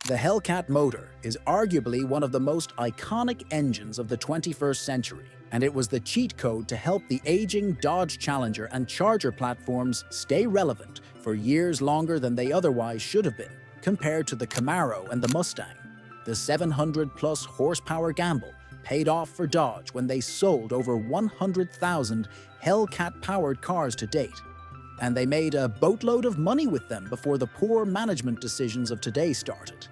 The Hellcat motor is arguably one of the most iconic engines of the 21st century, and it was the cheat code to help the aging Dodge Challenger and Charger platforms stay relevant for years longer than they otherwise should have been, compared to the Camaro and the Mustang. The 700-plus horsepower gamble paid off for Dodge when they sold over 100,000 Hellcat-powered cars to date, and they made a boatload of money with them before the poor management decisions of today started.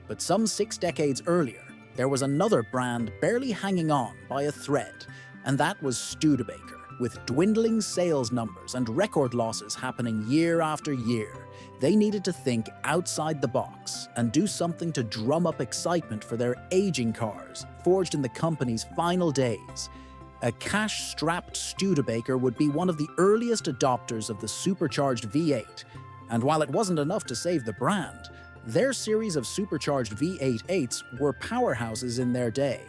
But some 6 decades earlier, there was another brand barely hanging on by a thread, and that was Studebaker. With dwindling sales numbers and record losses happening year after year, they needed to think outside the box and do something to drum up excitement for their aging cars, forged in the company's final days. A cash-strapped Studebaker would be one of the earliest adopters of the Supercharged V8, and while it wasn't enough to save the brand, their series of Supercharged V8-8s were powerhouses in their day,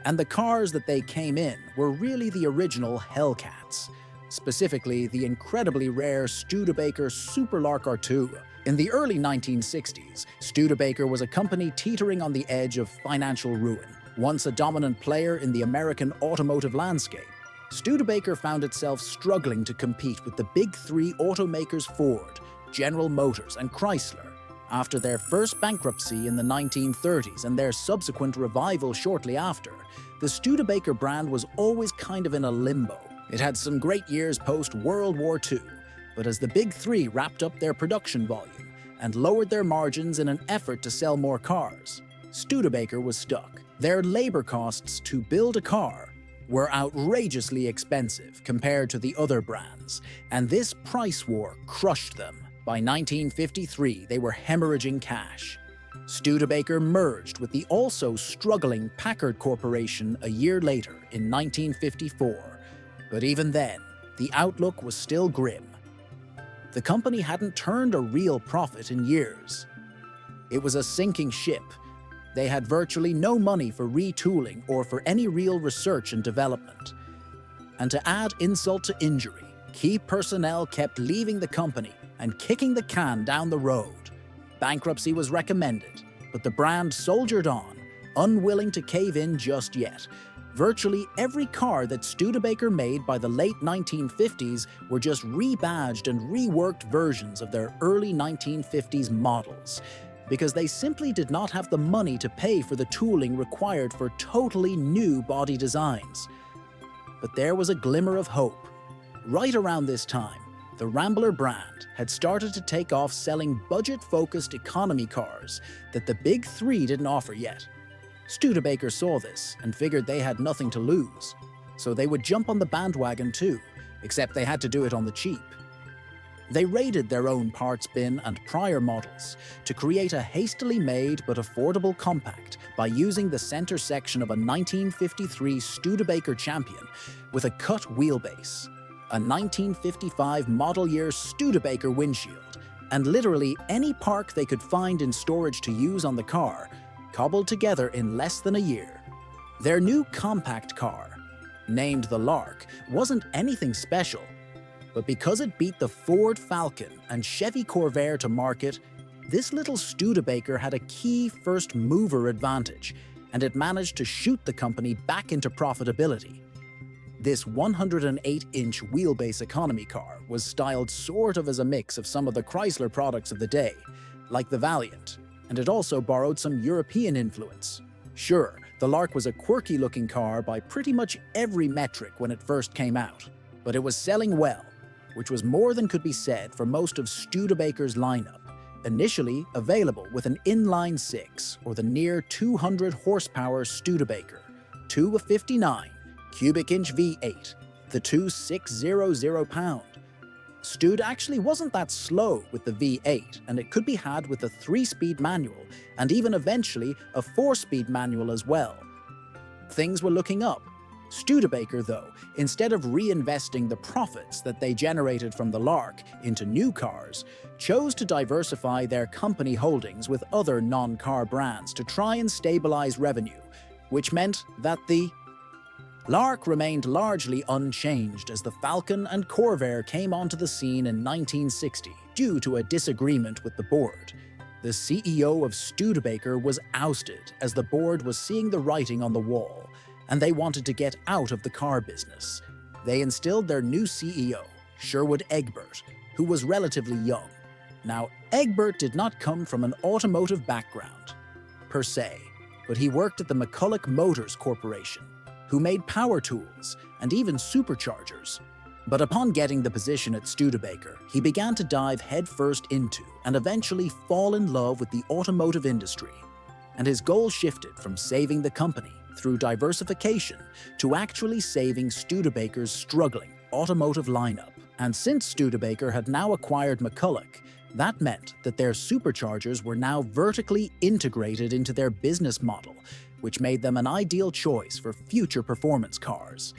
and the cars that they came in were really the original Hellcats, specifically the incredibly rare Studebaker Super Lark R2. In the early 1960s, Studebaker was a company teetering on the edge of financial ruin. Once a dominant player in the American automotive landscape, Studebaker found itself struggling to compete with the big three automakers Ford, General Motors, and Chrysler. After their first bankruptcy in the 1930s and their subsequent revival shortly after, the Studebaker brand was always kind of in a limbo. It had some great years post-World War II, but as the big three wrapped up their production volume and lowered their margins in an effort to sell more cars, Studebaker was stuck. Their labor costs to build a car were outrageously expensive compared to the other brands, and this price war crushed them. By 1953, they were hemorrhaging cash. Studebaker merged with the also struggling Packard Corporation a year later in 1954, but even then, the outlook was still grim. The company hadn't turned a real profit in years. It was a sinking ship. They had virtually no money for retooling or for any real research and development. And to add insult to injury, key personnel kept leaving the company and kicking the can down the road. Bankruptcy was recommended, but the brand soldiered on, unwilling to cave in just yet. Virtually every car that Studebaker made by the late 1950s were just rebadged and reworked versions of their early 1950s models, because they simply did not have the money to pay for the tooling required for totally new body designs. But there was a glimmer of hope. Right around this time, the Rambler brand had started to take off selling budget-focused economy cars that the big three didn't offer yet. Studebaker saw this and figured they had nothing to lose, so they would jump on the bandwagon too, except they had to do it on the cheap. They raided their own parts bin and prior models to create a hastily made but affordable compact by using the center section of a 1953 Studebaker Champion with a cut wheelbase, a 1955 model year Studebaker windshield, and literally any park they could find in storage to use on the car, cobbled together in less than a year. Their new compact car, named the Lark, wasn't anything special, but because it beat the Ford Falcon and Chevy Corvair to market, this little Studebaker had a key first mover advantage, and it managed to shoot the company back into profitability. This 108-inch wheelbase economy car was styled sort of as a mix of some of the Chrysler products of the day, like the Valiant, and it also borrowed some European influence. Sure, the Lark was a quirky-looking car by pretty much every metric when it first came out, but it was selling well, which was more than could be said for most of Studebaker's lineup, initially available with an inline 6 or the near 200 horsepower Studebaker, 259 cubic inch V8, the 2600 pound. Stud actually wasn't that slow with the V8, and it could be had with a 3-speed manual and even eventually a 4-speed manual as well. Things were looking up. Studebaker, though, instead of reinvesting the profits that they generated from the Lark into new cars, chose to diversify their company holdings with other non-car brands to try and stabilize revenue, which meant that the Lark remained largely unchanged as the Falcon and Corvair came onto the scene in 1960 due to a disagreement with the board. The CEO of Studebaker was ousted as the board was seeing the writing on the wall, and they wanted to get out of the car business. They instilled their new CEO, Sherwood Egbert, who was relatively young. Now, Egbert did not come from an automotive background, per se, but he worked at the McCulloch Motors Corporation, who made power tools and even superchargers. But upon getting the position at Studebaker, he began to dive headfirst into and eventually fall in love with the automotive industry. And his goal shifted from saving the company through diversification to actually saving Studebaker's struggling automotive lineup. And since Studebaker had now acquired McCulloch, that meant that their superchargers were now vertically integrated into their business model, which made them an ideal choice for future performance cars.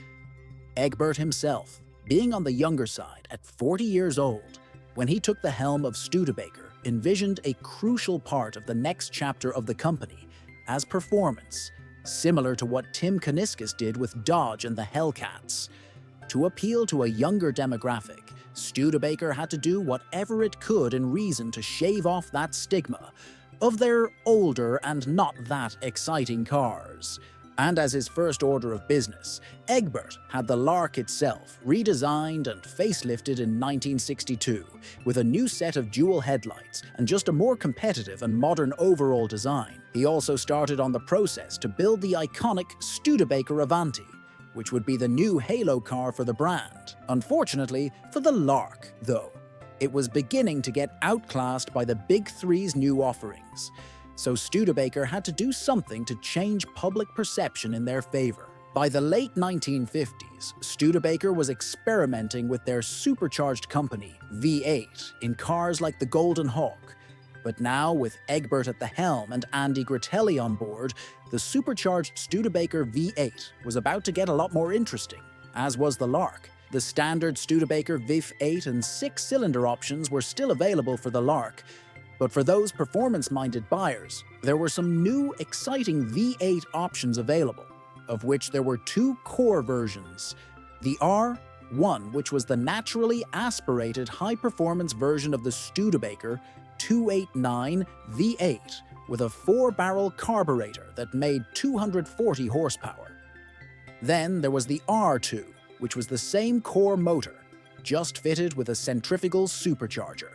Egbert himself, being on the younger side at 40 years old, when he took the helm of Studebaker, envisioned a crucial part of the next chapter of the company as performance, similar to what Tim Kuniskis did with Dodge and the Hellcats. To appeal to a younger demographic, Studebaker had to do whatever it could in reason to shave off that stigma of their older and not that exciting cars. And as his first order of business, Egbert had the Lark itself redesigned and facelifted in 1962 with a new set of dual headlights and just a more competitive and modern overall design. He also started on the process to build the iconic Studebaker Avanti, which would be the new halo car for the brand. Unfortunately for the Lark, though, it was beginning to get outclassed by the Big Three's new offerings. So Studebaker had to do something to change public perception in their favor. By the late 1950s, Studebaker was experimenting with their supercharged company, V8, in cars like the Golden Hawk. But now, with Egbert at the helm and Andy Gratelli on board, the supercharged Studebaker V8 was about to get a lot more interesting, as was the Lark. The standard Studebaker V8 and 6-cylinder options were still available for the Lark, but for those performance-minded buyers, there were some new, exciting V8 options available, of which there were two core versions. The R1, which was the naturally aspirated high-performance version of the Studebaker 289 V8 with a 4-barrel carburetor that made 240 horsepower. Then there was the R2, which was the same core motor, just fitted with a centrifugal supercharger.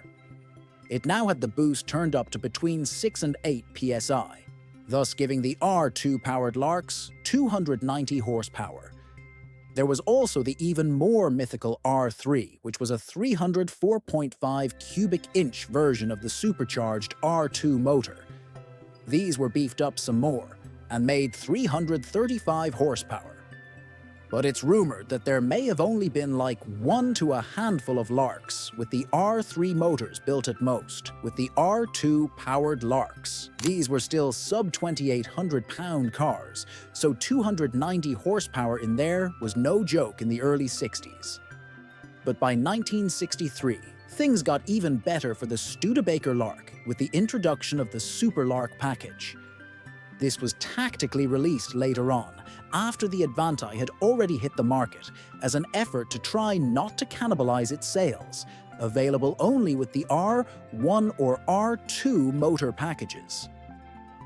It now had the boost turned up to between 6 and 8 psi, thus giving the R2-powered Larks 290 horsepower. There was also the even more mythical R3, which was a 304.5 cubic inch version of the supercharged R2 motor. These were beefed up some more and made 335 horsepower. But it's rumored that there may have only been like 1 to a handful of Larks, with the R3 motors built at most, with the R2 powered Larks. These were still sub-2,800-pound cars, so 290 horsepower in there was no joke in the early 60s. But by 1963, things got even better for the Studebaker Lark with the introduction of the Super Lark package. This was tactically released later on, after the Avanti had already hit the market, as an effort to try not to cannibalize its sales, available only with the R1 or R2 motor packages.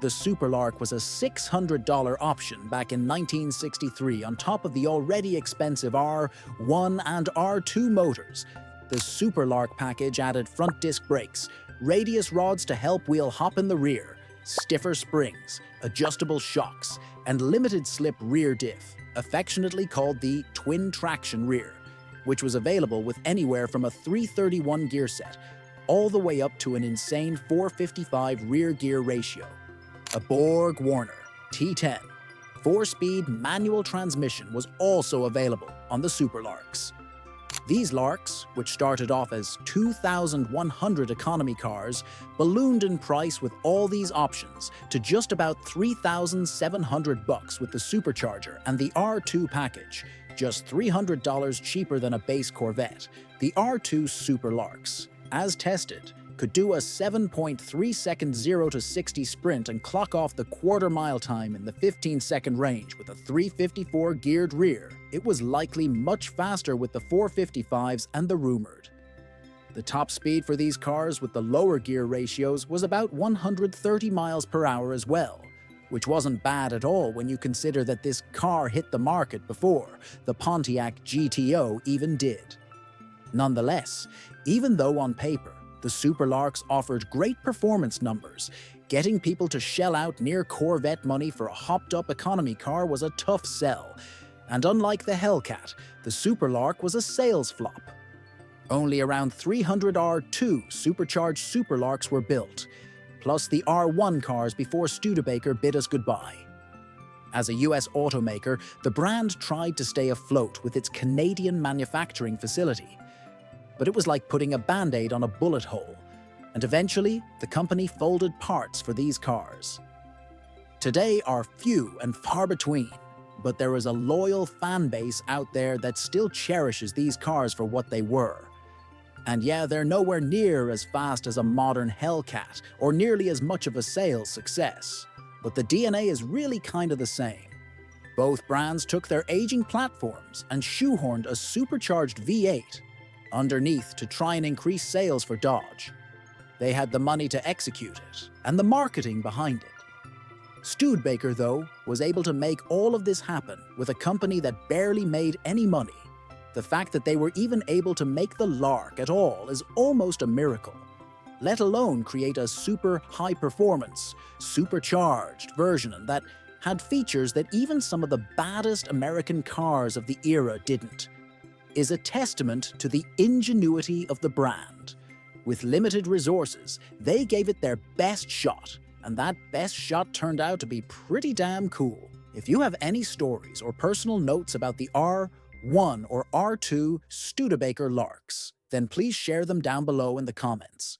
The Super Lark was a $600 option back in 1963 on top of the already expensive R1 and R2 motors. The Super Lark package added front disc brakes, radius rods to help wheel hop in the rear, stiffer springs, adjustable shocks, and limited-slip rear diff, affectionately called the twin traction rear, which was available with anywhere from a 331 gear set all the way up to an insane 455 rear gear ratio. A Borg Warner T10 4-speed manual transmission was also available on the Super Larks. These Larks, which started off as 2,100 economy cars, ballooned in price with all these options to just about $3,700 with the supercharger and the R2 package, just $300 cheaper than a base Corvette. The R2 Super Larks, as tested, could do a 7.3-second 0 to 60 sprint and clock off the quarter-mile time in the 15-second range with a 354 geared rear. It was likely much faster with the 455s and the rumored. The top speed for these cars with the lower gear ratios was about 130 miles per hour as well, which wasn't bad at all when you consider that this car hit the market before the Pontiac GTO even did. Nonetheless, even though on paper the Super Larks offered great performance numbers, getting people to shell out near Corvette money for a hopped-up economy car was a tough sell, and unlike the Hellcat, the Super Lark was a sales flop. Only around 300 R2 supercharged Super Larks were built, plus the R1 cars before Studebaker bid us goodbye. As a US automaker, the brand tried to stay afloat with its Canadian manufacturing facility. But it was like putting a band-aid on a bullet hole, and eventually the company folded parts for these cars. Today are few and far between, but there is a loyal fan base out there that still cherishes these cars for what they were. And yeah, they're nowhere near as fast as a modern Hellcat or nearly as much of a sales success, but the DNA is really kind of the same. Both brands took their aging platforms and shoehorned a supercharged V8 underneath to try and increase sales for Dodge. They had the money to execute it and the marketing behind it. Studebaker, though, was able to make all of this happen with a company that barely made any money. The fact that they were even able to make the Lark at all is almost a miracle, let alone create a super high-performance, supercharged version that had features that even some of the baddest American cars of the era didn't, is a testament to the ingenuity of the brand. With limited resources, they gave it their best shot, and that best shot turned out to be pretty damn cool. If you have any stories or personal notes about the R1 or R2 Studebaker Larks, then please share them down below in the comments.